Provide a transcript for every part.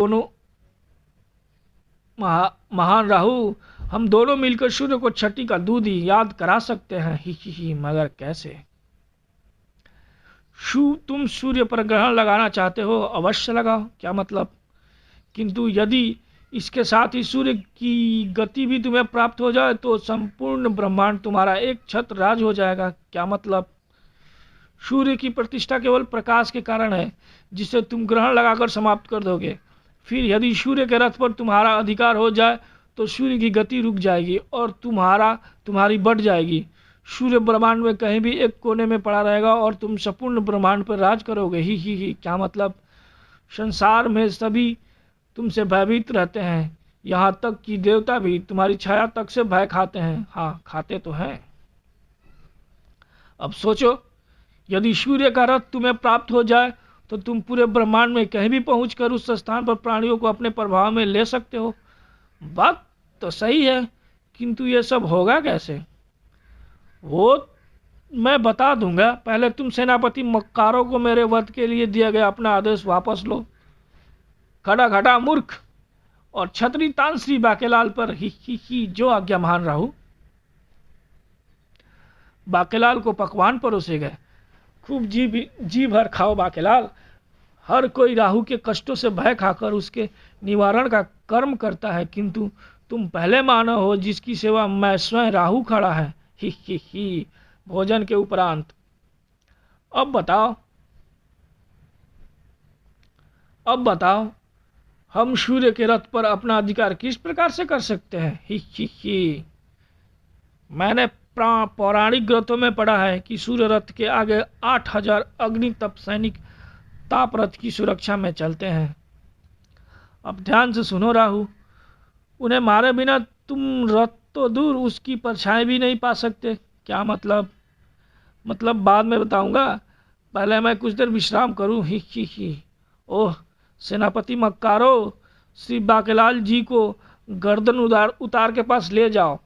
दोनों महान राहु, हम दोनों मिलकर सूर्य को छठी का दूध याद करा सकते हैं। ही मगर कैसे? तुम सूर्य पर ग्रहण लगाना चाहते हो, अवश्य लगाओ, क्या मतलब? किंतु यदि इसके साथ ही सूर्य की गति भी तुम्हें प्राप्त हो जाए तो संपूर्ण ब्रह्मांड तुम्हारा एक छत्र राज हो जाएगा, क्या मतलब? सूर्य की प्रतिष्ठा केवल प्रकाश के कारण है, जिसे तुम ग्रहण लगाकर समाप्त कर दोगे। फिर यदि सूर्य के रथ पर तुम्हारा अधिकार हो जाए तो सूर्य की गति रुक जाएगी और तुम्हारी बढ़ जाएगी। सूर्य ब्रह्मांड में कहीं भी एक कोने में पड़ा रहेगा और तुम संपूर्ण ब्रह्मांड पर राज करोगे। ही क्या मतलब? संसार में सभी तुमसे भयभीत रहते हैं, यहाँ तक कि देवता भी तुम्हारी छाया तक से भय खाते हैं। हाँ, खाते तो हैं। अब सोचो, यदि सूर्य का रथ तुम्हें प्राप्त हो जाए तो तुम पूरे ब्रह्मांड में कहीं भी पहुंचकर उस स्थान पर प्राणियों को अपने प्रभाव में ले सकते हो। बात तो सही है, किंतु ये सब होगा कैसे? वो मैं बता दूंगा। पहले तुम सेनापति मक्कारों को मेरे वध के लिए दिया गया अपना आदेश वापस लो। खड़ा खड़ा मूर्ख और छतरी तान श्री बाकेलाल पर ही जो आज्ञा महान राहु। बाकेलाल को पकवान परोसे गए। खूब जी भर खाओ बाकेलाल। हर कोई राहु के कष्टों से भय खाकर उसके निवारण का कर्म करता है, किंतु तुम पहले मानव हो जिसकी सेवा मैं स्वयं राहु खड़ा है। ही भोजन के उपरांत अब बताओ हम सूर्य के रथ पर अपना अधिकार किस प्रकार से कर सकते हैं? ही मैंने पौराणिक ग्रंथों में पढ़ा है कि सूर्य रथ के आगे 8000 अग्नि तप सैनिक ताप रथ की सुरक्षा में चलते हैं। अब ध्यान से सुनो राहु, उन्हें मारे बिना तुम रथ तो दूर उसकी परछाई भी नहीं पा सकते। क्या मतलब? मतलब बाद में बताऊंगा, पहले मैं कुछ देर विश्राम करूं। ही ओह सेनापति मक्कारो, श्री बाकेलाल जी को गर्दन उतार के पास ले जाओ।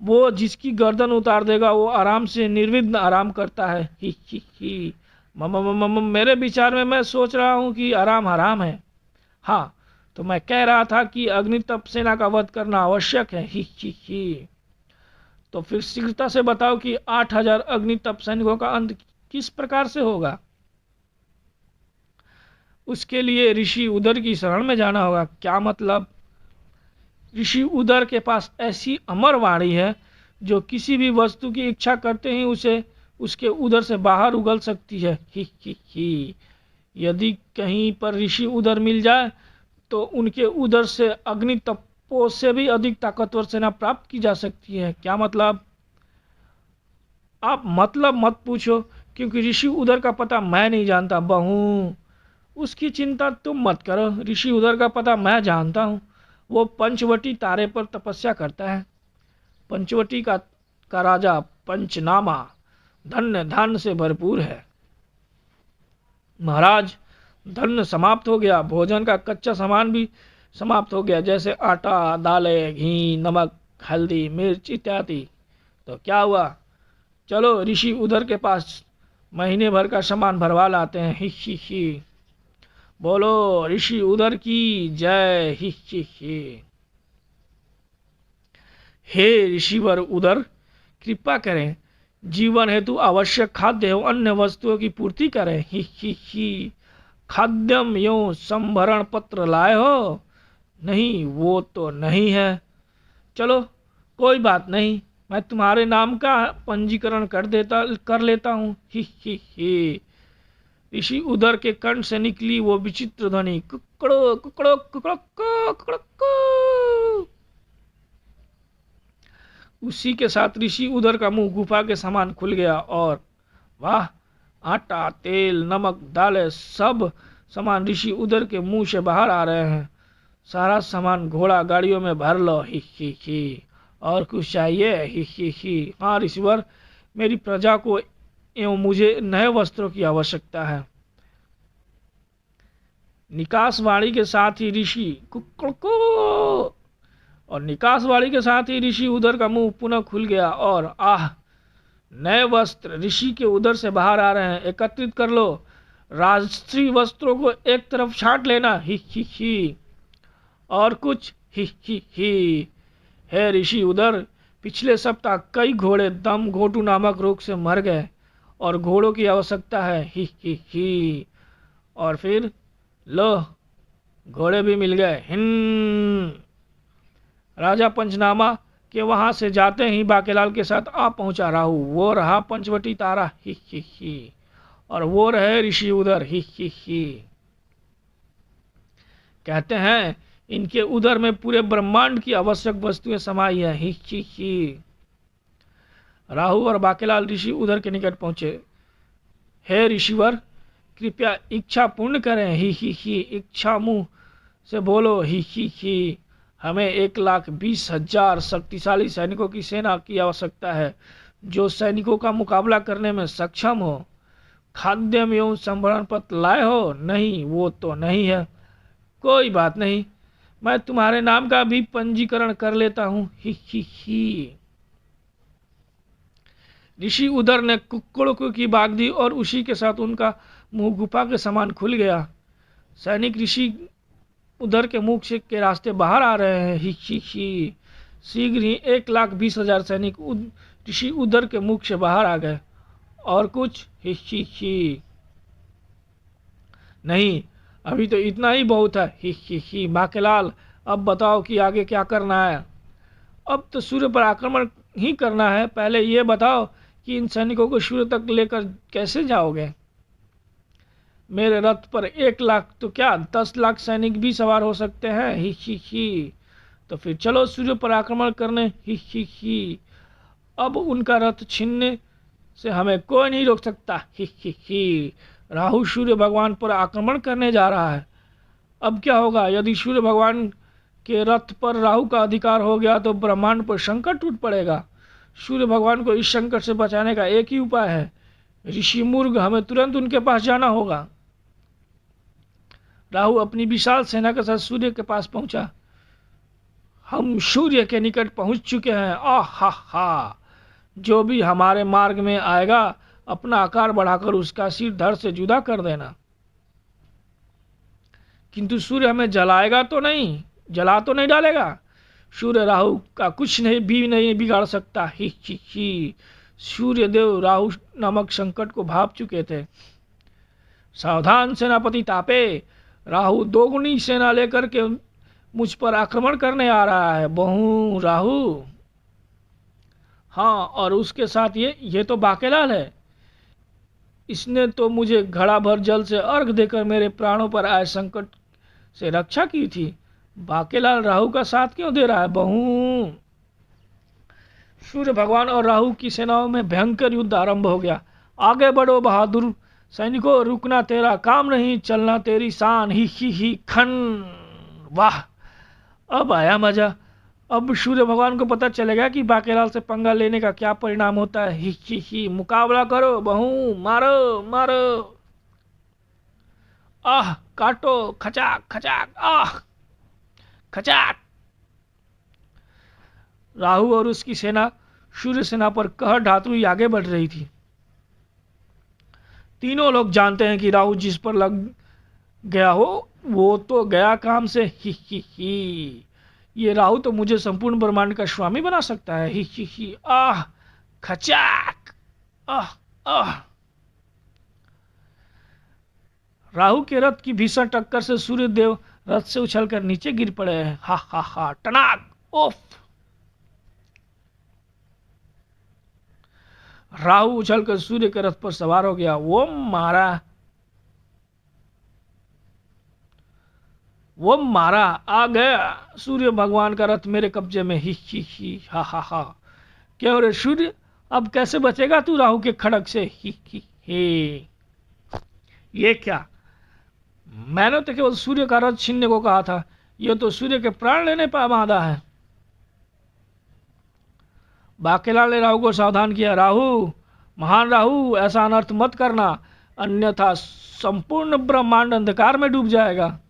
वो जिसकी गर्दन उतार देगा वो आराम से निर्विघ्न आराम करता है। ही मेरे विचार में मैं सोच रहा हूँ कि आराम हराम है। हाँ, तो मैं कह रहा था कि अग्नितप सेना का वध करना आवश्यक है। ही तो फिर शीघ्रता से बताओ कि 8000 अग्नितप सैनिकों का अंत किस प्रकार से होगा? उसके लिए ऋषि उदर की शरण में जाना होगा। क्या मतलब? ऋषि उदर के पास ऐसी अमर वाणी है जो किसी भी वस्तु की इच्छा करते ही उसे उसके उदर से बाहर उगल सकती है। ही यदि कहीं पर ऋषि उदर मिल जाए तो उनके उदर से अग्नि तपों से भी अधिक ताकतवर सेना प्राप्त की जा सकती है। क्या मतलब? आप मतलब मत पूछो, क्योंकि ऋषि उदर का पता मैं नहीं जानता बहू। उसकी चिंता तुम मत करो, ऋषि उदर का पता मैं जानता हूँ। वो पंचवटी तारे पर तपस्या करता है। पंचवटी का राजा पंचनामा धन्य धन से भरपूर है। महाराज, धन समाप्त हो गया, भोजन का कच्चा सामान भी समाप्त हो गया, जैसे आटा, दालें, घी, नमक, हल्दी, मिर्च इत्यादि। तो क्या हुआ? चलो ऋषि उदर के पास महीने भर का सामान भरवा लाते हैं। ही बोलो ऋषि उदर की जय। ही हे ऋषिवर उदर, कृपा करें, जीवन हेतु आवश्यक खाद्य एवं अन्य वस्तुओं की पूर्ति करें। ही खाद्यम एवं संभरण पत्र लाए हो? नहीं, वो तो नहीं है। चलो कोई बात नहीं, मैं तुम्हारे नाम का पंजीकरण कर लेता हूँ। ही ऋषि उदर के कंठ से निकली वो विचित्र ध्वनि, कुकड़ो कुकड़ो कुकड़ो कुकड़ो। उसी के साथ ऋषि उदर का मुंह गुफा के समान खुल गया और वाह, आटा, तेल, नमक, दालें सब सामान ऋषि उदर के मुंह से बाहर आ रहे हैं। सारा सामान घोड़ा गाड़ियों में भर लो। ही और कुछ चाहिए? ही हाँ ऋषिवर, मेरी प्रजा को एवं मुझे नए वस्त्रों की आवश्यकता है। निकासवाणी के साथ ही ऋषि कुकड़को और निकासवाणी के साथ ही ऋषि उदर का मुंह पुनः खुल गया और आह, नए वस्त्र ऋषि के उदर से बाहर आ रहे हैं। एकत्रित कर लो, राष्ट्रीय वस्त्रों को एक तरफ छांट लेना। ही और कुछ? ही। हे ऋषि उदर, पिछले सप्ताह कई घोड़े दम घोटू नामक रोग से मर गए और घोड़ों की आवश्यकता है। ही। और फिर लो, घोड़े भी मिल गए। राजा पंचनामा के वहां से जाते ही बाकेलाल के साथ आ पहुंचा राहु। वो रहा पंचवटी तारा। ही। और वो रहे ऋषि उदर। ही। कहते हैं इनके उदर में पूरे ब्रह्मांड की आवश्यक वस्तुएं समाई है। ही। राहु और बाकेलाल ऋषि उदर के निकट पहुंचे। हे ऋषिवर, कृपया इच्छा पूर्ण करें। ही। इच्छा मुंह से बोलो। ही। हमें 1,20,000 शक्तिशाली सैनिकों की सेना की आवश्यकता है, जो सैनिकों का मुकाबला करने में सक्षम हो। खाद्य एवं संभरण पत्र लाए हो? नहीं, वो तो नहीं है। कोई बात नहीं, मैं तुम्हारे नाम का भी पंजीकरण कर लेता हूँ। ही। ऋषि उदर ने कुक्कुड़ की बाग दी और उसी के साथ उनका मुंह गुफा के समान खुल गया। सैनिक ऋषि उदर के मुख से के रास्ते बाहर आ रहे हैं। ही। शीघ्र ही 1,20,000 सैनिक ऋषि उदर के मुख से बाहर आ गए। और कुछ? ही। नहीं, अभी तो इतना ही बहुत है। ही। बाकेलाल, अब बताओ कि आगे क्या करना है। अब तो सूर्य पर आक्रमण ही करना है। पहले ये बताओ कि इन सैनिकों को सूर्य तक लेकर कैसे जाओगे। मेरे रथ पर 1,00,000 तो क्या 10,00,000 सैनिक भी सवार हो सकते हैं। ही। तो फिर चलो सूर्य पर आक्रमण करने। ही। अब उनका रथ छीनने से हमें कोई नहीं रोक सकता। ही। राहु सूर्य भगवान पर आक्रमण करने जा रहा है। अब क्या होगा? यदि सूर्य भगवान के रथ पर राहु का अधिकार हो गया तो ब्रह्मांड पर संकट टूट पड़ेगा। सूर्य भगवान को इस संकट से बचाने का एक ही उपाय है, ऋषि मुर्ग, हमें तुरंत उनके पास जाना होगा। राहु अपनी विशाल सेना के साथ सूर्य के पास पहुंचा। हम सूर्य के निकट पहुंच चुके हैं। हा। जो भी हमारे मार्ग में आएगा, अपना आकार बढ़ाकर उसका सिर धड़ से जुदा कर देना। किंतु सूर्य हमें जलाएगा तो नहीं, जला तो नहीं डालेगा। सूर्य राहु का कुछ नहीं बिगाड़ सकता। ही। सूर्य देव राहु नामक संकट को भाप चुके थे। सावधान सेनापति तापे, राहु दोगुनी सेना लेकर के मुझ पर आक्रमण करने आ रहा है। बहु राहु। हाँ, और उसके साथ ये तो बाकेलाल है। इसने तो मुझे घड़ा भर जल से अर्घ देकर मेरे प्राणों पर आए संकट से रक्षा की थी। बाकेलाल राहु का साथ क्यों दे रहा है? बहु। सूर्य भगवान और राहु की सेनाओं में भयंकर युद्ध आरंभ हो गया। आगे बढ़ो बहादुर सैनिकों, रुकना तेरा काम नहीं, चलना तेरी शान। ही। खन। वाह, अब आया मजा। अब सूर्य भगवान को पता चलेगा कि बाकेलाल से पंगा लेने का क्या परिणाम होता है। ही। मुकाबला करो बहु, मारो। आह, काटो, खचाक। आह, खचाक। राहु और उसकी सेना सूर्य सेना पर कहर ढाते हुए आगे बढ़ रही थी। तीनों लोग जानते हैं कि राहु जिस पर लग गया हो वो तो गया काम से। ही। ये राहु तो मुझे संपूर्ण ब्रह्मांड का स्वामी बना सकता है। ही। आह, खचाक। आह। राहु के रथ की भीषण टक्कर से सूर्य देव रथ से उछलकर नीचे गिर पड़े हैं। हा। टनाक। ओफ। राहु उछलकर सूर्य के रथ पर सवार हो गया। वो मारा। आ गया सूर्य भगवान का रथ मेरे कब्जे में। ही। हा। क्यों रे सूर्य, अब कैसे बचेगा तू राहु के खड़ग से? ही। ये क्या? मैंने तो केवल सूर्य का रथ छीनने को कहा था, ये तो सूर्य के प्राण लेने पर बांधा है। बाकेलाल ने राहु को सावधान किया। राहु, महान राहु, ऐसा अनर्थ मत करना, अन्यथा संपूर्ण ब्रह्मांड अंधकार में डूब जाएगा।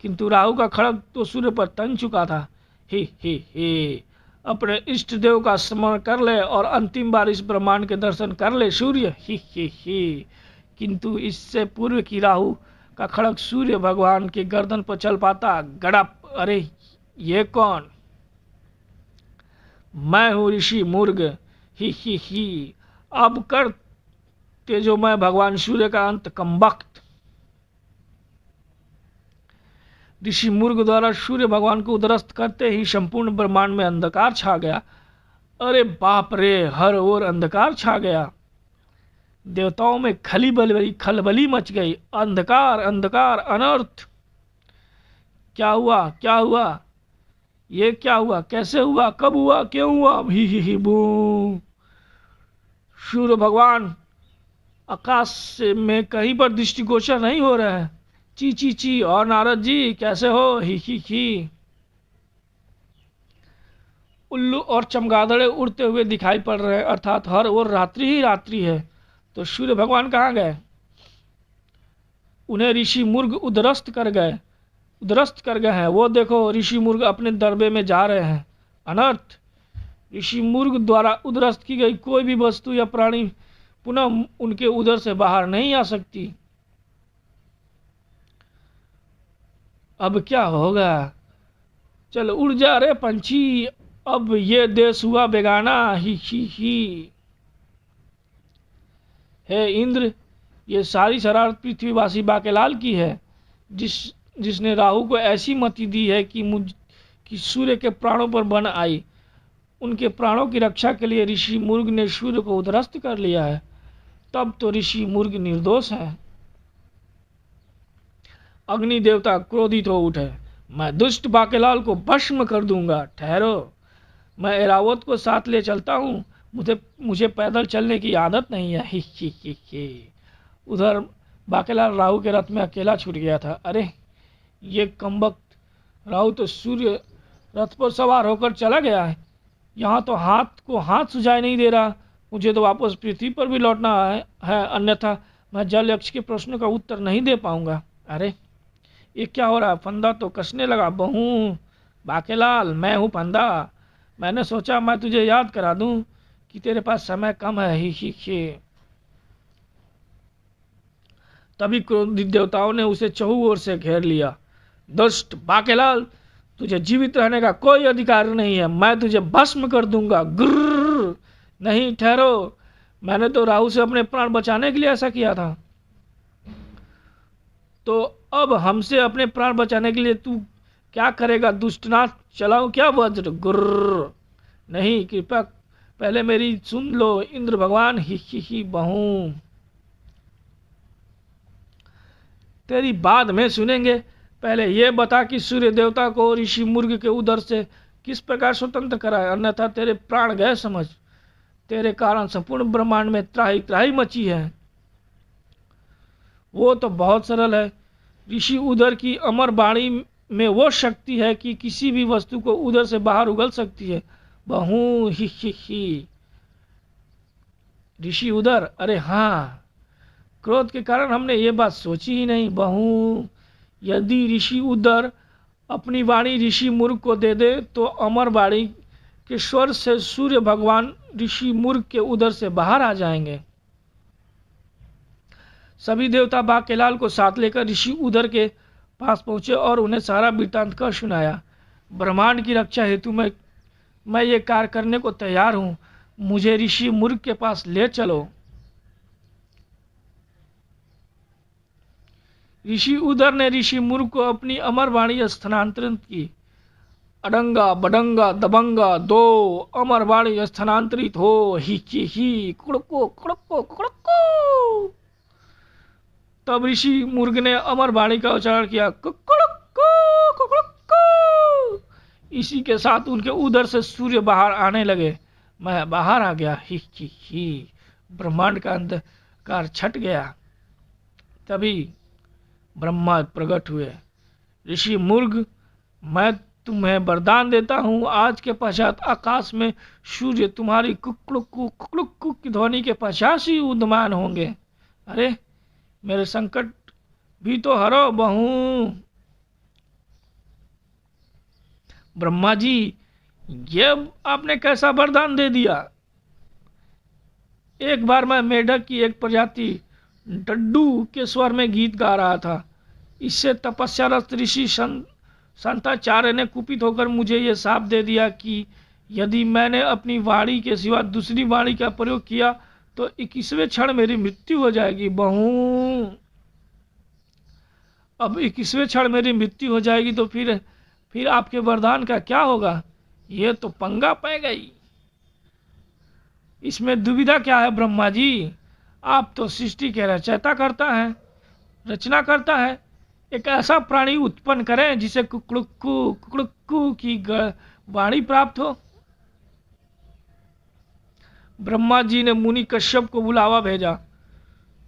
किंतु राहु का खड़ग तो सूर्य पर तन चुका था। ही। अपने इष्ट देव का स्मरण कर ले और अंतिम बार इस ब्रह्मांड के दर्शन कर ले सूर्य। ही। किंतु इससे पूर्व की राहु का खड़ग सूर्य भगवान के गर्दन पर चल पाता। गड़प। अरे ये कौन? मैं हूँ ऋषि मुर्ग, ही। अब कर तेजोमय भगवान सूर्य का अंत कमबख्त। ऋषि मुर्ग द्वारा सूर्य भगवान को उद्रस्त करते ही संपूर्ण ब्रह्मांड में अंधकार छा गया। अरे बाप रे, हर ओर अंधकार छा गया। देवताओं में खलबली मच गई। अंधकार अंधकार अनर्थ। क्या हुआ, क्या हुआ, ये क्या हुआ, कैसे हुआ, कब हुआ, क्यों हुआ? ही बू। सूर्य भगवान आकाश में कहीं पर दृष्टिगोचर नहीं हो रहे हैं। ची। और नारद जी कैसे हो? ही। उल्लू और चमगादड़े उड़ते हुए दिखाई पड़ रहे हैं, अर्थात हर ओर रात्रि ही रात्रि है। तो सूर्य भगवान कहाँ गए? उन्हें ऋषि मुर्ग उद्रस्त कर गए हैं। वो देखो, ऋषि मुर्ग अपने दरबे में जा रहे हैं। अनर्थ। ऋषि मुर्ग द्वारा उद्रस्त की गई कोई भी वस्तु या प्राणी पुनः उनके उदर से बाहर नहीं आ सकती। अब क्या होगा? चलो उड़ जा रे पंछी, अब ये देश हुआ बेगाना। ही। हे इंद्र, ये सारी शरारत पृथ्वीवासी बाकेलाल की है, जिसने राहु को ऐसी मति दी है कि सूर्य के प्राणों पर बन आई। उनके प्राणों की रक्षा के लिए ऋषि मुर्ग ने सूर्य को उद्रस्त कर लिया है। तब तो ऋषि मुर्ग निर्दोष है। अग्नि देवता क्रोधित हो उठे। मैं दुष्ट बाकेलाल को भस्म कर दूंगा। ठहरो, मैं ऐरावत को साथ ले चलता हूँ। मुझे पैदल चलने की आदत नहीं है। ही। उधर बाकेलाल राहु के रथ में अकेला छूट गया था। अरे ये कमबख्त राहु तो सूर्य रथ पर सवार होकर चला गया है। यहाँ तो हाथ सुझाई नहीं दे रहा। मुझे तो वापस पृथ्वी पर भी लौटना है, अन्यथा मैं जल यक्ष के प्रश्नों का उत्तर नहीं दे पाऊंगा। अरे ये क्या हो रहा? फंदा तो कसने लगा। बहू बाकेलाल, मैं हूँ फंदा। मैंने सोचा मैं तुझे याद करा दूं कि तेरे पास समय कम है। ही। तभी क्रोधित देवताओं ने उसे चहु ओर से घेर लिया। दुष्ट बाकेलाल, तुझे जीवित रहने का कोई अधिकार नहीं है। मैं तुझे भस्म कर दूंगा। गुर्र। नहीं, ठहरो, मैंने तो राहु से अपने प्राण बचाने के लिए ऐसा किया था। तो अब हमसे अपने प्राण बचाने के लिए तू क्या करेगा? दुष्टनाथ, चलाऊं क्या वज्र? गुर्र। नहीं, कृपया पहले मेरी सुन लो इंद्र भगवान। ही बहू, तेरी बाद में सुनेंगे। पहले ये बता कि सूर्य देवता को ऋषि मुर्ग के उदर से किस प्रकार स्वतंत्र कराए, अन्यथा तेरे प्राण गए समझ। तेरे कारण संपूर्ण ब्रह्मांड में त्राही त्राही मची है। वो तो बहुत सरल है। ऋषि उदर की अमर वाणी में वो शक्ति है कि किसी भी वस्तु को उदर से बाहर उगल सकती है। बहू, ही। ऋषि उदर, अरे हाँ, क्रोध के कारण हमने ये बात सोची ही नहीं। बहू, यदि ऋषि उदर अपनी वाणी ऋषि मुर्ग को दे दे तो अमर वाणी के स्वर से सूर्य भगवान ऋषि मुर्ग के उदर से बाहर आ जाएंगे। सभी देवता बाकेलाल को साथ लेकर ऋषि उदर के पास पहुंचे और उन्हें सारा वृत्तांत कर सुनाया। ब्रह्मांड की रक्षा हेतु मैं ये कार्य करने को तैयार हूँ। मुझे ऋषि मुर्ग के पास ले चलो। ऋषि उदर ने ऋषि मुर्ग को अपनी अमर वाणी स्थानांतरित की। अडंगा बडंगा दबंगा दो, अमर वाणी स्थानांतरित हो। ही कुड़को कुड़को कुड़को। तब ऋषि मुर्ग ने अमर वाणी का उच्चारण किया। कुड़को कुड़को। इसी के साथ उनके उदर से सूर्य बाहर आने लगे। मैं बाहर आ गया। ही। ब्रह्मांड का अंधकार छट गया। तभी ब्रह्मा प्रकट हुए। ऋषि मुर्ग, मैं तुम्हें वरदान देता हूँ, आज के पश्चात आकाश में सूर्य तुम्हारी कुकड़ुक की ध्वनि के पश्चात ही उदयमान होंगे। अरे मेरे संकट भी तो हरो बहू। ब्रह्मा जी, ये आपने कैसा वरदान दे दिया? एक बार मैं मेढक की एक प्रजाति डड्डू के स्वर में गीत गा रहा था। इससे तपस्यारत ऋषि संताचार्य ने कुपित होकर मुझे ये शाप दे दिया कि यदि मैंने अपनी वाणी के सिवा दूसरी वाणी का प्रयोग किया तो 21वें क्षण मेरी मृत्यु हो जाएगी। बहू, अब 21वें क्षण मेरी मृत्यु हो जाएगी तो फिर आपके वरदान का क्या होगा? ये तो पंगा पै गई। इसमें दुविधा क्या है ब्रह्मा जी? आप तो सृष्टि के रचयिता रचना करता है। एक ऐसा प्राणी उत्पन्न करें जिसे कुकड़ुक्कू की वाणी प्राप्त हो। ब्रह्मा जी ने मुनि कश्यप को बुलावा भेजा।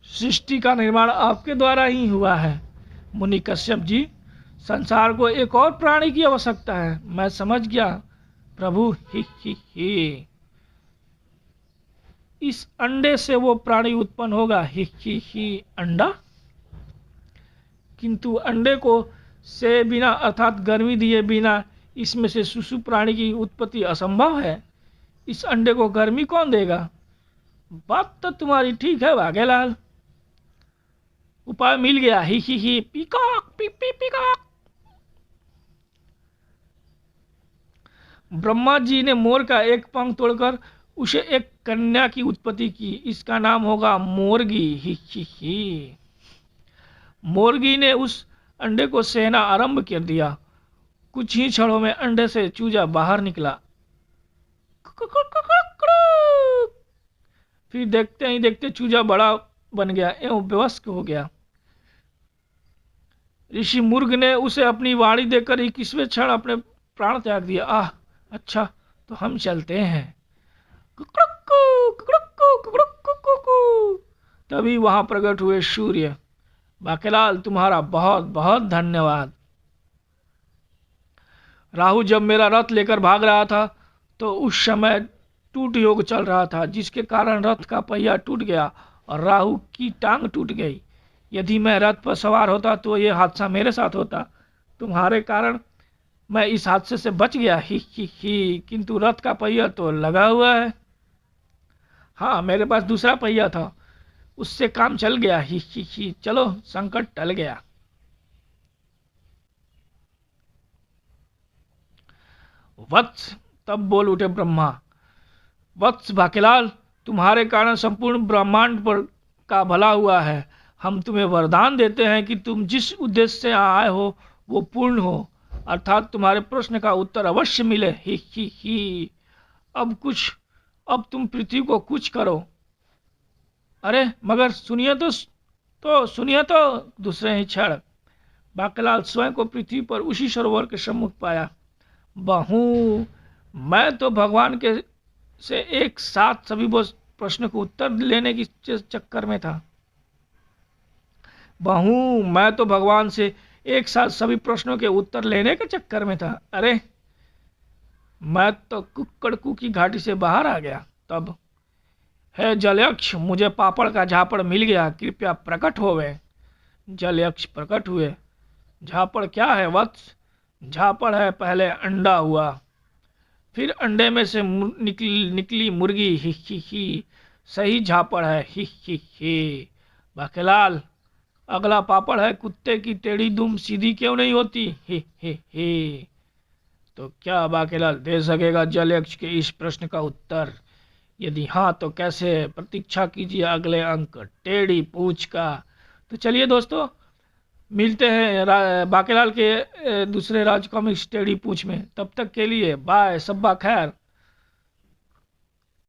सृष्टि का निर्माण आपके द्वारा ही हुआ है मुनि कश्यप जी। संसार को एक और प्राणी की आवश्यकता है। मैं समझ गया प्रभु। ही। इस अंडे से वो प्राणी उत्पन्न होगा। ही। अंडा? किंतु अंडे को से बिना अर्थात गर्मी दिए बिना इसमें से शिशु प्राणी की उत्पत्ति असंभव है। इस अंडे को गर्मी कौन देगा? बात तो तुम्हारी ठीक है वाघेलाल। उपाय मिल गया। ही। Peacock peacock. ब्रह्मा जी ने मोर का एक पंख तोड़कर उसे एक कन्या की उत्पत्ति की। इसका नाम होगा मोरगी। ही। मोरगी ने उस अंडे को सहना आरंभ कर दिया। कुछ ही क्षणों में अंडे से चूजा बाहर निकला। फिर देखते ही देखते चूजा बड़ा बन गया एवं वयस्क हो गया। ऋषि मुर्ग ने उसे अपनी वाणी देकर 21वें क्षण अपने प्राण त्याग दिया। आह, अच्छा तो हम चलते हैं। तभी वहां प्रकट हुए सूर्य। बाकेलाल, तुम्हारा बहुत बहुत धन्यवाद। राहु जब मेरा रथ लेकर भाग रहा था तो उस समय टूट योग चल रहा था, जिसके कारण रथ का पहिया टूट गया और राहु की टांग टूट गई। यदि मैं रथ पर सवार होता तो ये हादसा मेरे साथ होता। तुम्हारे कारण मैं इस हादसे से बच गया। ही। किंतु रथ का पहिया तो लगा हुआ है। हाँ, मेरे पास दूसरा पहिया था, उससे काम चल गया। ही। चलो, संकट टल गया। वत्स, तब बोल उठे ब्रह्मा। वत्स बाकेलाल, तुम्हारे कारण संपूर्ण ब्रह्मांड पर का भला हुआ है। हम तुम्हें वरदान देते हैं कि तुम जिस उद्देश्य से यहाँ आए हो वो पूर्ण हो, अर्थात तुम्हारे प्रश्न का उत्तर अवश्य मिले। ही। अब तुम पृथ्वी को कुछ करो। अरे मगर सुनिए तो दूसरे ही क्षण बाकेलाल स्वयं को पृथ्वी पर उसी सरोवर के सम्मुख पाया। बहू, मैं तो भगवान के से एक साथ सभी प्रश्न को उत्तर लेने की चक्कर में था। बहू, मैं तो भगवान से एक साथ सभी प्रश्नों के उत्तर लेने के चक्कर में था। अरे मैं तो कुक्कड़कू की घाटी से बाहर आ गया। तब, हे जलयक्ष, मुझे पापड़ का झापड़ मिल गया, कृपया प्रकट होवे। जलयक्ष प्रकट हुए। झापड़ क्या है वत्स? झापड़ है पहले अंडा हुआ, फिर अंडे में से निकली मुर्गी। ही। सही झापड़ है। ही। बाकेलाल, अगला पापड़ है कुत्ते की टेढ़ी दुम सीधी क्यों नहीं होती? ही। तो क्या बाकेलाल दे सकेगा जलयक्ष के इस प्रश्न का उत्तर? यदि हाँ तो कैसे? प्रतीक्षा कीजिए अगले अंक टेढ़ी पूछ का। तो चलिए दोस्तों, मिलते हैं बाकेलाल के दूसरे राज कॉमिक्स टेढ़ी पूछ में। तब तक के लिए बाय, सब्बा खैर।